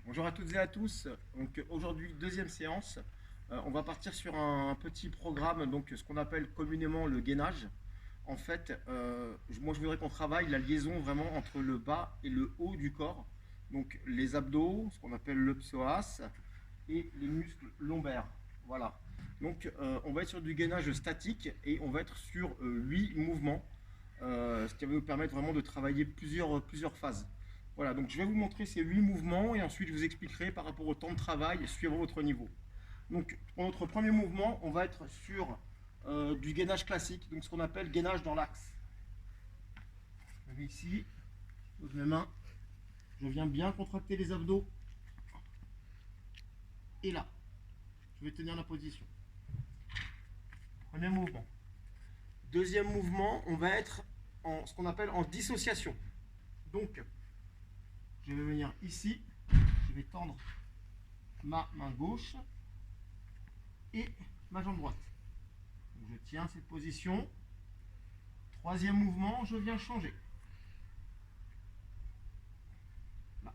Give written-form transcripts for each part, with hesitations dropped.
Bonjour à toutes et à tous. Donc aujourd'hui, deuxième séance. On va partir sur un petit programme, donc ce qu'on appelle communément le gainage. En fait, moi je voudrais qu'on travaille la liaison vraiment entre le bas et le haut du corps. Donc les abdos, ce qu'on appelle le psoas, et les muscles lombaires. Voilà. Donc on va être sur du gainage statique et on va être sur 8 mouvements, ce qui va nous permettre vraiment de travailler plusieurs phases. Voilà, donc je vais vous montrer ces 8 mouvements et ensuite je vous expliquerai par rapport au temps de travail suivant votre niveau. Donc pour notre premier mouvement, on va être sur du gainage classique, donc ce qu'on appelle gainage dans l'axe. Je vais ici, je pose mes mains, je viens bien contracter les abdos et là, je vais tenir la position. Premier mouvement. Deuxième mouvement, on va être en ce qu'on appelle en dissociation. Donc, je vais venir ici, je vais tendre ma main gauche et ma jambe droite. Donc, je tiens cette position. Troisième mouvement, je viens changer. Là.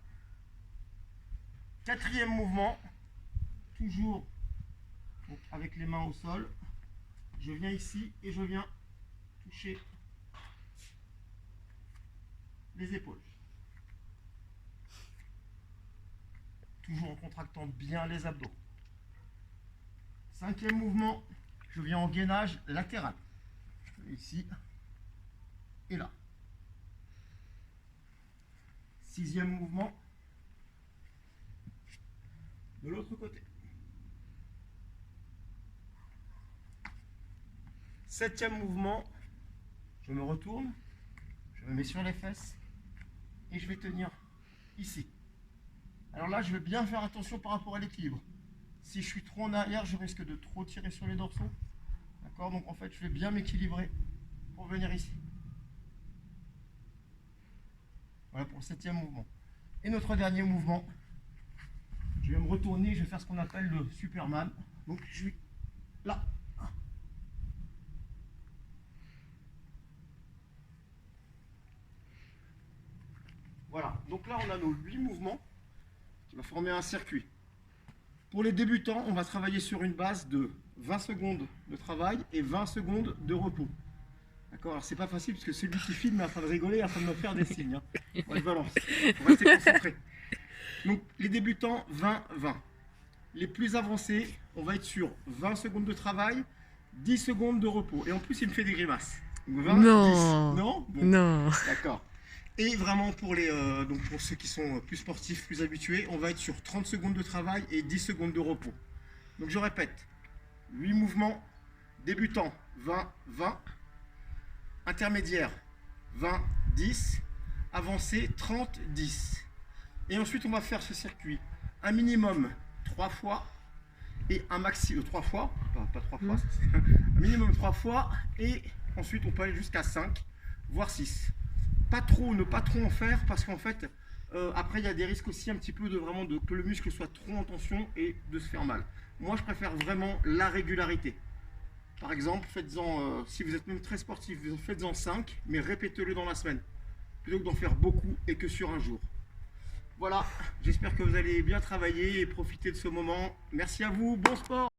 Quatrième mouvement, toujours donc, avec les mains au sol. Je viens ici et je viens toucher les épaules. Toujours en contractant bien les abdos. Cinquième mouvement, je viens en gainage latéral. Ici et là. Sixième mouvement, de l'autre côté. Septième mouvement, je me retourne, je me mets sur les fesses et je vais tenir ici. Alors là, je vais bien faire attention par rapport à l'équilibre. Si je suis trop en arrière, je risque de trop tirer sur les dorsaux. D'accord? Donc en fait, je vais bien m'équilibrer pour venir ici. Voilà pour le septième mouvement. Et notre dernier mouvement, je vais me retourner, je vais faire ce qu'on appelle le Superman. Donc je suis là. Voilà, donc là on a nos 8 mouvements qui vont former un circuit. Pour les débutants, on va travailler sur une base de 20 secondes de travail et 20 secondes de repos. D'accord, alors c'est pas facile parce que celui qui filme est en train de rigoler, est en train de me faire des signes. Hein. Moi je balance, il faut rester concentré. Donc les débutants, 20-20. Les plus avancés, on va être sur 20 secondes de travail, 10 secondes de repos. Et en plus, il me fait des grimaces. Donc 20, Non. 10. Non bon. Non. D'accord. Et vraiment pour donc pour ceux qui sont plus sportifs, plus habitués, on va être sur 30 secondes de travail et 10 secondes de repos. Donc je répète, 8 mouvements, débutants 20-20, intermédiaire 20-10, avancé 30-10. Et ensuite on va faire ce circuit un minimum 3 fois et un maximum 3 fois, pas 3 fois, un minimum 3 fois et ensuite on peut aller jusqu'à 5, voire 6. Ne pas trop en faire parce qu'en fait après il y a des risques aussi un petit peu que le muscle soit trop en tension et de se faire mal. Moi je préfère vraiment la régularité. Par exemple, faites-en, si vous êtes même très sportif, faites-en 5, mais répétez-le dans la semaine, plutôt que d'en faire beaucoup et que sur un jour. Voilà, j'espère que vous allez bien travailler et profiter de ce moment. Merci à vous, bon sport!